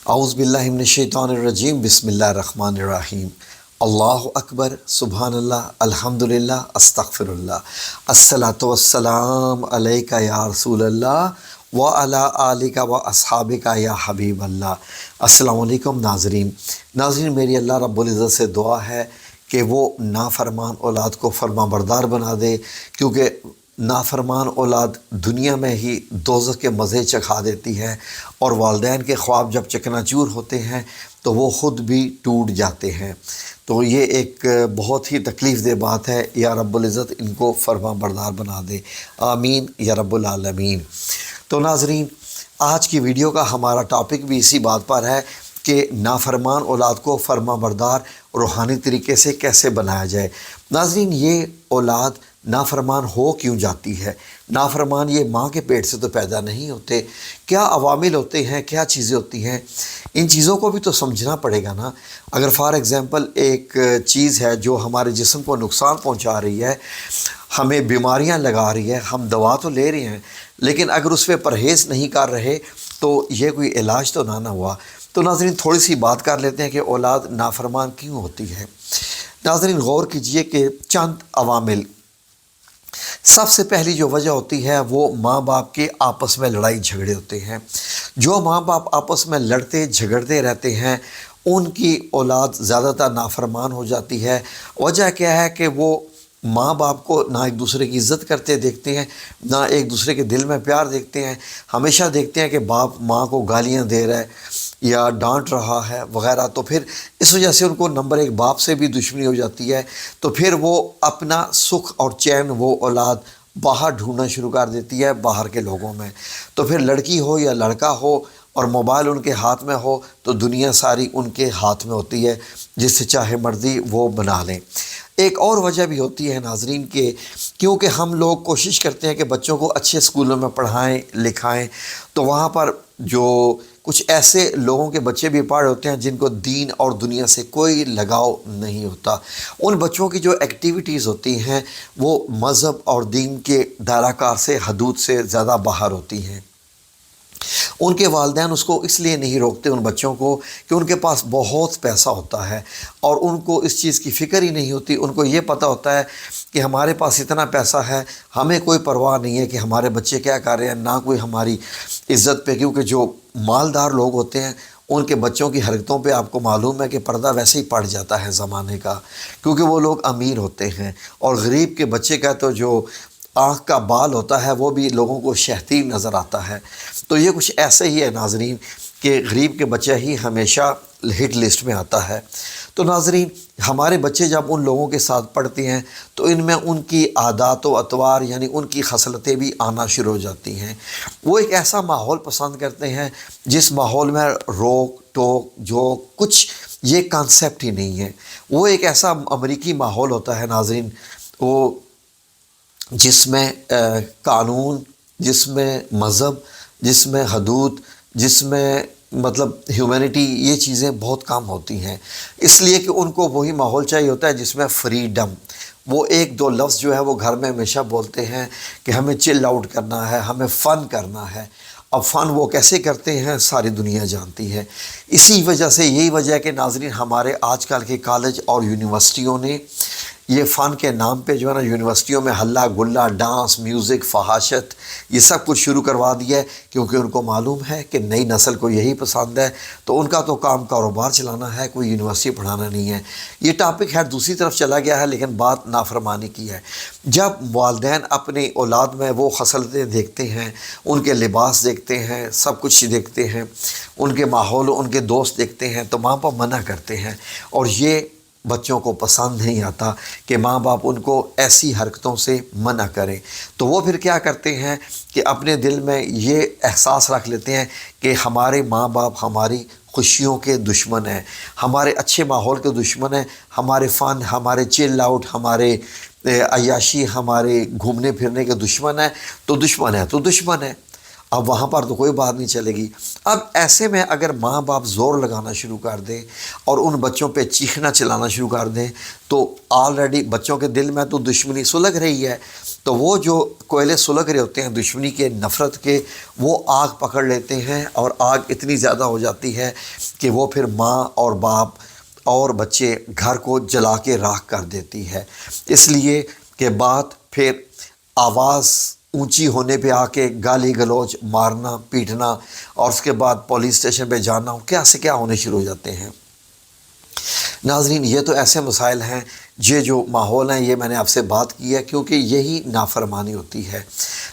اعوذ باللہ من الشیطان الرجیم بسم اللہ الرحمن الرحیم اللہ اکبر سبحان اللہ الحمدللہ استغفر اللہ الصلاۃ والسلام علیکہ یا رسول اللہ وعلی آلک و اصحابک یا حبیب اللہ۔ السلام علیکم ناظرین میری اللہ رب العزت سے دعا ہے کہ وہ نافرمان اولاد کو فرما بردار بنا دے، کیونکہ نافرمان اولاد دنیا میں ہی دوزخ کے مزے چکھا دیتی ہے، اور والدین کے خواب جب چکنا چور ہوتے ہیں تو وہ خود بھی ٹوٹ جاتے ہیں۔ تو یہ ایک بہت ہی تکلیف دہ بات ہے۔ یا رب العزت ان کو فرما بردار بنا دے، آمین یا رب العالمین۔ تو ناظرین، آج کی ویڈیو کا ہمارا ٹاپک بھی اسی بات پر ہے کہ نافرمان اولاد کو فرما بردار روحانی طریقے سے کیسے بنایا جائے۔ ناظرین، یہ اولاد نافرمان ہو کیوں جاتی ہے؟ نافرمان یہ ماں کے پیٹ سے تو پیدا نہیں ہوتے۔ کیا عوامل ہوتے ہیں، کیا چیزیں ہوتی ہیں، ان چیزوں کو بھی تو سمجھنا پڑے گا نا۔ اگر فار ایگزامپل ایک چیز ہے جو ہمارے جسم کو نقصان پہنچا رہی ہے، ہمیں بیماریاں لگا رہی ہے، ہم دوا تو لے رہے ہیں، لیکن اگر اس پہ پرہیز نہیں کر رہے تو یہ کوئی علاج تو نہ ہوا۔ تو ناظرین، تھوڑی سی بات کر لیتے ہیں کہ اولاد نافرمان کیوں ہوتی ہے۔ ناظرین، غور کیجئے کہ چند عوامل۔ سب سے پہلی جو وجہ ہوتی ہے وہ ماں باپ کے آپس میں لڑائی جھگڑے ہوتے ہیں۔ جو ماں باپ آپس میں لڑتے جھگڑتے رہتے ہیں ان کی اولاد زیادہ تر نافرمان ہو جاتی ہے۔ وجہ کیا ہے کہ وہ ماں باپ کو نہ ایک دوسرے کی عزت کرتے دیکھتے ہیں، نہ ایک دوسرے کے دل میں پیار دیکھتے ہیں۔ ہمیشہ دیکھتے ہیں کہ باپ ماں کو گالیاں دے رہا ہے یا ڈانٹ رہا ہے وغیرہ، تو پھر اس وجہ سے ان کو نمبر ایک باپ سے بھی دشمنی ہو جاتی ہے۔ تو پھر وہ اپنا سکھ اور چین وہ اولاد باہر ڈھونڈنا شروع کر دیتی ہے، باہر کے لوگوں میں۔ تو پھر لڑکی ہو یا لڑکا ہو اور موبائل ان کے ہاتھ میں ہو تو دنیا ساری ان کے ہاتھ میں ہوتی ہے، جس سے چاہے مرضی وہ بنا لیں۔ ایک اور وجہ بھی ہوتی ہے ناظرین کہ کیونکہ ہم لوگ کوشش کرتے ہیں کہ بچوں کو اچھے اسکولوں میں پڑھائیں لکھائیں، تو وہاں پر جو کچھ ایسے لوگوں کے بچے بھی پڑھ ہوتے ہیں جن کو دین اور دنیا سے کوئی لگاؤ نہیں ہوتا۔ ان بچوں کی جو ایکٹیویٹیز ہوتی ہیں وہ مذہب اور دین کے دائرہ کار سے، حدود سے زیادہ باہر ہوتی ہیں۔ ان کے والدین اس کو اس لیے نہیں روکتے ان بچوں کو کہ ان کے پاس بہت پیسہ ہوتا ہے، اور ان کو اس چیز کی فکر ہی نہیں ہوتی۔ ان کو یہ پتہ ہوتا ہے کہ ہمارے پاس اتنا پیسہ ہے، ہمیں کوئی پرواہ نہیں ہے کہ ہمارے بچے کیا کر رہے ہیں، نہ کوئی ہماری عزت پہ، کیونکہ جو مالدار لوگ ہوتے ہیں ان کے بچوں کی حرکتوں پہ آپ کو معلوم ہے کہ پردہ ویسے ہی پڑ جاتا ہے زمانے کا، کیونکہ وہ لوگ امیر ہوتے ہیں۔ اور غریب کے بچے کا تو جو آنکھ کا بال ہوتا ہے وہ بھی لوگوں کو شہتی نظر آتا ہے۔ تو یہ کچھ ایسے ہی ہے ناظرین کہ غریب کے بچہ ہی ہمیشہ ہٹ لسٹ میں آتا ہے۔ تو ناظرین، ہمارے بچے جب ان لوگوں کے ساتھ پڑھتے ہیں تو ان میں ان کی عادات و اطوار یعنی ان کی خصلتیں بھی آنا شروع ہو جاتی ہیں۔ وہ ایک ایسا ماحول پسند کرتے ہیں جس ماحول میں روک ٹوک جو کچھ یہ کانسیپٹ ہی نہیں ہے۔ وہ ایک ایسا امریکی ماحول ہوتا ہے ناظرین، وہ جس میں قانون، جس میں مذہب، جس میں حدود، جس میں مطلب ہیومینٹی، یہ چیزیں بہت کم ہوتی ہیں، اس لیے کہ ان کو وہی ماحول چاہیے ہوتا ہے جس میں فریڈم۔ وہ ایک دو لفظ جو ہے وہ گھر میں ہمیشہ بولتے ہیں کہ ہمیں چل آؤٹ کرنا ہے، ہمیں فن کرنا ہے۔ اب فن وہ کیسے کرتے ہیں ساری دنیا جانتی ہے۔ اسی وجہ سے، یہی وجہ ہے کہ ناظرین ہمارے آج کل کے کالج اور یونیورسٹیوں نے یہ فن کے نام پہ جو ہے نا، یونیورسٹیوں میں ہلہ گلا، ڈانس، میوزک، فحاشت، یہ سب کچھ شروع کروا دیا ہے، کیونکہ ان کو معلوم ہے کہ نئی نسل کو یہی پسند ہے۔ تو ان کا تو کام کاروبار چلانا ہے، کوئی یونیورسٹی پڑھانا نہیں ہے۔ یہ ٹاپک ہے دوسری طرف چلا گیا ہے، لیکن بات نافرمانی کی ہے۔ جب والدین اپنی اولاد میں وہ خصلتیں دیکھتے ہیں، ان کے لباس دیکھتے ہیں، سب کچھ دیکھتے ہیں، ان کے ماحول، ان کے دوست دیکھتے ہیں، تو ماں باپ منع کرتے ہیں، اور یہ بچوں کو پسند نہیں آتا کہ ماں باپ ان کو ایسی حرکتوں سے منع کریں۔ تو وہ پھر کیا کرتے ہیں کہ اپنے دل میں یہ احساس رکھ لیتے ہیں کہ ہمارے ماں باپ ہماری خوشیوں کے دشمن ہیں، ہمارے اچھے ماحول کے دشمن ہیں، ہمارے فن، ہمارے چل آؤٹ، ہمارے عیاشی، ہمارے گھومنے پھرنے کے دشمن ہیں، تو دشمن ہے تو دشمن ہے۔ اب وہاں پر تو کوئی بات نہیں چلے گی۔ اب ایسے میں اگر ماں باپ زور لگانا شروع کر دیں اور ان بچوں پہ چیخنا چلانا شروع کر دیں تو آلریڈی بچوں کے دل میں تو دشمنی سلگ رہی ہے، تو وہ جو کوئلے سلگ رہے ہوتے ہیں دشمنی کے، نفرت کے، وہ آگ پکڑ لیتے ہیں، اور آگ اتنی زیادہ ہو جاتی ہے کہ وہ پھر ماں اور باپ اور بچے گھر کو جلا کے راکھ کر دیتی ہے۔ اس لیے کہ بات پھر آواز اونچی ہونے پہ آ کے گالی گلوچ، مارنا پیٹنا، اور اس کے بعد پولیس اسٹیشن پہ جانا، کیا سے کیا ہونے شروع ہو جاتے ہیں۔ ناظرین، یہ تو ایسے مسائل ہیں، یہ جو ماحول ہیں، یہ میں نے آپ سے بات کی ہے کیونکہ یہی نافرمانی ہوتی ہے،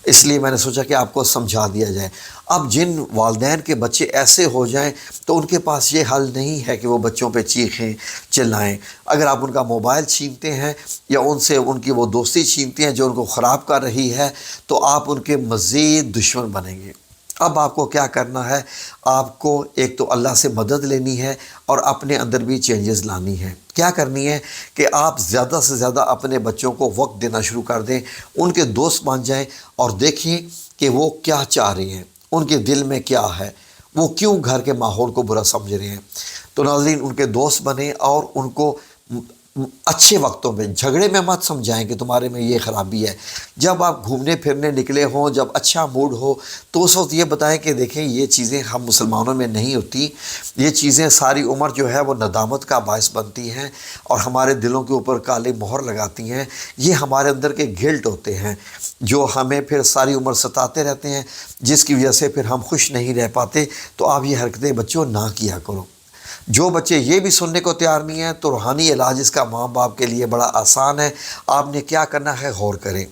اس لیے میں نے سوچا کہ آپ کو سمجھا دیا جائے۔ اب جن والدین کے بچے ایسے ہو جائیں تو ان کے پاس یہ حل نہیں ہے کہ وہ بچوں پہ چیخیں چلائیں۔ اگر آپ ان کا موبائل چھینتے ہیں یا ان سے ان کی وہ دوستی چھینتے ہیں جو ان کو خراب کر رہی ہے، تو آپ ان کے مزید دشمن بنیں گے۔ اب آپ کو کیا کرنا ہے؟ آپ کو ایک تو اللہ سے مدد لینی ہے اور اپنے اندر بھی چینجز لانی ہے۔ کیا کرنی ہے کہ آپ زیادہ سے زیادہ اپنے بچوں کو وقت دینا شروع کر دیں، ان کے دوست بن جائیں اور دیکھیں کہ وہ کیا چاہ رہے ہیں، ان کے دل میں کیا ہے، وہ کیوں گھر کے ماحول کو برا سمجھ رہے ہیں۔ تو ناظرین، ان کے دوست بنیں اور ان کو اچھے وقتوں میں، جھگڑے میں مت سمجھائیں کہ تمہارے میں یہ خرابی ہے۔ جب آپ گھومنے پھرنے نکلے ہوں، جب اچھا موڈ ہو، تو اس وقت یہ بتائیں کہ دیکھیں یہ چیزیں ہم مسلمانوں میں نہیں ہوتی، یہ چیزیں ساری عمر جو ہے وہ ندامت کا باعث بنتی ہیں اور ہمارے دلوں کے اوپر کالے مہر لگاتی ہیں۔ یہ ہمارے اندر کے گلٹ ہوتے ہیں جو ہمیں پھر ساری عمر ستاتے رہتے ہیں، جس کی وجہ سے پھر ہم خوش نہیں رہ پاتے۔ تو آپ یہ حرکتیں بچوں نہ کیا کرو۔ جو بچے یہ بھی سننے کو تیار نہیں ہیں تو روحانی علاج اس کا ماں باپ کے لیے بڑا آسان ہے۔ آپ نے کیا کرنا ہے، غور کریں۔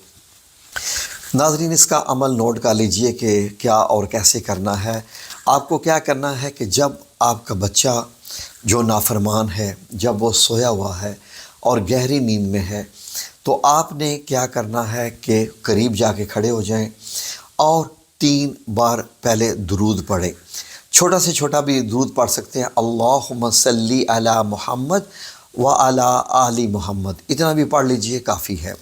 ناظرین، اس کا عمل نوٹ کر لیجئے کہ کیا اور کیسے کرنا ہے۔ آپ کو کیا کرنا ہے کہ جب آپ کا بچہ جو نافرمان ہے، جب وہ سویا ہوا ہے اور گہری نیند میں ہے، تو آپ نے کیا کرنا ہے کہ قریب جا کے کھڑے ہو جائیں اور 3 بار پہلے درود پڑھیں۔ چھوٹا سے چھوٹا بھی درود پڑھ سکتے ہیں، اللہم صلی علی محمد وعلی آل محمد، اتنا بھی پڑھ لیجئے، کافی ہے۔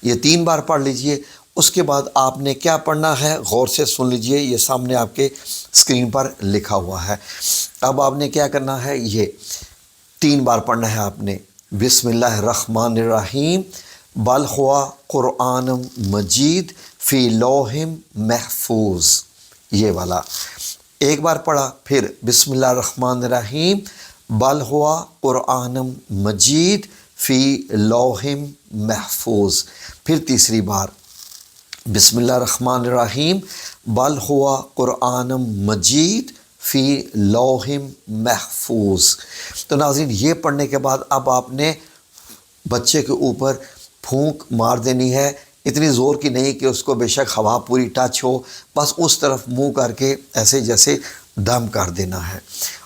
یہ 3 بار پڑھ لیجئے۔ اس کے بعد آپ نے کیا پڑھنا ہے، غور سے سن لیجئے، یہ سامنے آپ کے اسکرین پر لکھا ہوا ہے۔ اب آپ نے کیا کرنا ہے، یہ 3 بار پڑھنا ہے آپ نے، بسم اللہ الرحمن الرحیم، بل ہوا قرآن مجید فی لوح محفوظ، یہ والا ایک بار پڑھا، پھر بسم اللہ الرحمن الرحیم بل ہوا قرآن مجید فی لوح محفوظ، پھر تیسری بار بسم اللہ الرحمن الرحیم بل ہوا قرآن مجید فی لوح محفوظ۔ تو ناظرین، یہ پڑھنے کے بعد اب آپ نے بچے کے اوپر پھونک مار دینی ہے، اتنی زور کی نہیں کہ اس کو بے شک ہوا پوری ٹچ ہو، بس اس طرف منہ کر کے ایسے جیسے دم کر دینا ہے۔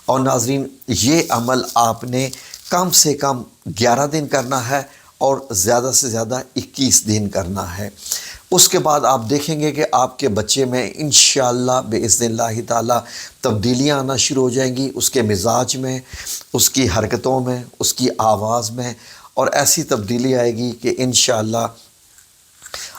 اور ناظرین، یہ عمل آپ نے کم سے کم 11 دن کرنا ہے اور زیادہ سے زیادہ 21 دن کرنا ہے۔ اس کے بعد آپ دیکھیں گے کہ آپ کے بچے میں انشاءاللہ باذن اللہ تعالی تبدیلیاں آنا شروع ہو جائیں گی، اس کے مزاج میں، اس کی حرکتوں میں، اس کی آواز میں، اور ایسی تبدیلی آئے گی کہ انشاءاللہ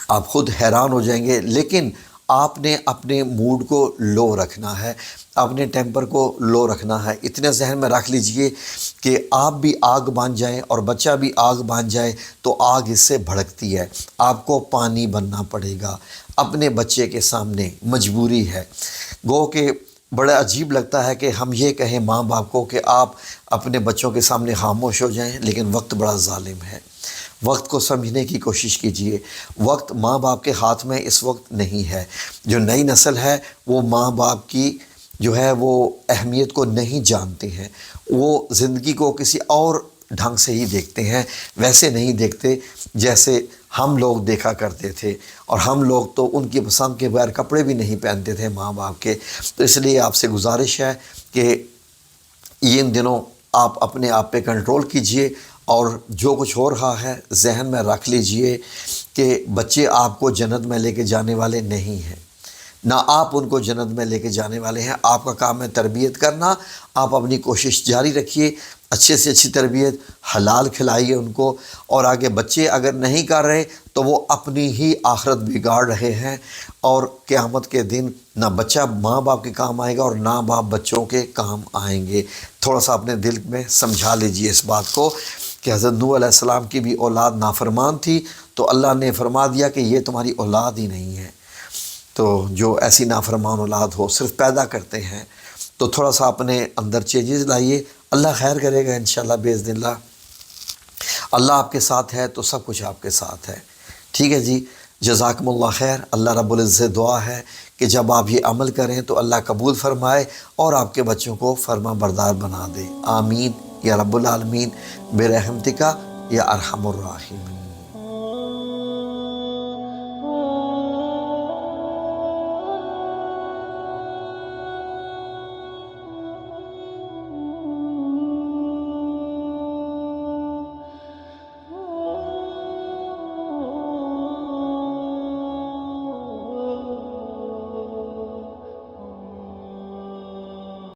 آپ خود حیران ہو جائیں گے۔ لیکن آپ نے اپنے موڈ کو لو رکھنا ہے، اپنے ٹیمپر کو لو رکھنا ہے۔ اتنے ذہن میں رکھ لیجئے کہ آپ بھی آگ بن جائیں اور بچہ بھی آگ بن جائے تو آگ اس سے بھڑکتی ہے، آپ کو پانی بننا پڑے گا اپنے بچے کے سامنے، مجبوری ہے۔ گو کہ بڑا عجیب لگتا ہے کہ ہم یہ کہیں ماں باپ کو کہ آپ اپنے بچوں کے سامنے خاموش ہو جائیں، لیکن وقت بڑا ظالم ہے۔ وقت کو سمجھنے کی کوشش کیجئے، وقت ماں باپ کے ہاتھ میں اس وقت نہیں ہے۔ جو نئی نسل ہے وہ ماں باپ کی جو ہے وہ اہمیت کو نہیں جانتے ہیں، وہ زندگی کو کسی اور ڈھنگ سے ہی دیکھتے ہیں، ویسے نہیں دیکھتے جیسے ہم لوگ دیکھا کرتے تھے، اور ہم لوگ تو ان کی پسند کے بغیر کپڑے بھی نہیں پہنتے تھے ماں باپ کے۔ تو اس لیے آپ سے گزارش ہے کہ ان دنوں آپ اپنے آپ پہ کنٹرول کیجئے، اور جو کچھ ہو رہا ہے ذہن میں رکھ لیجئے کہ بچے آپ کو جنت میں لے کے جانے والے نہیں ہیں، نہ آپ ان کو جنت میں لے کے جانے والے ہیں۔ آپ کا کام ہے تربیت کرنا۔ آپ اپنی کوشش جاری رکھیے اچھے سے اچھی تربیت، حلال کھلائیے ان کو، اور آگے بچے اگر نہیں کر رہے تو وہ اپنی ہی آخرت بگاڑ رہے ہیں، اور قیامت کے دن نہ بچہ ماں باپ کے کام آئے گا اور نہ باپ بچوں کے کام آئیں گے۔ تھوڑا سا اپنے دل میں سمجھا لیجئے اس بات کو کہ حضرت نوح علیہ السلام کی بھی اولاد نافرمان تھی، تو اللہ نے فرما دیا کہ یہ تمہاری اولاد ہی نہیں ہے۔ تو جو ایسی نافرمان اولاد ہو صرف پیدا کرتے ہیں، تو تھوڑا سا اپنے اندر چینجز لائیے، اللہ خیر کرے گا انشاءاللہ باذن اللہ۔ اللہ آپ کے ساتھ ہے تو سب کچھ آپ کے ساتھ ہے۔ ٹھیک ہے جی، جزاکم اللہ خیر۔ اللہ رب العزت دعا ہے کہ جب آپ یہ عمل کریں تو اللہ قبول فرمائے اور آپ کے بچوں کو فرما بردار بنا دے۔ آمین یا رب العالمین برحمتک یا ارحم الراحمین۔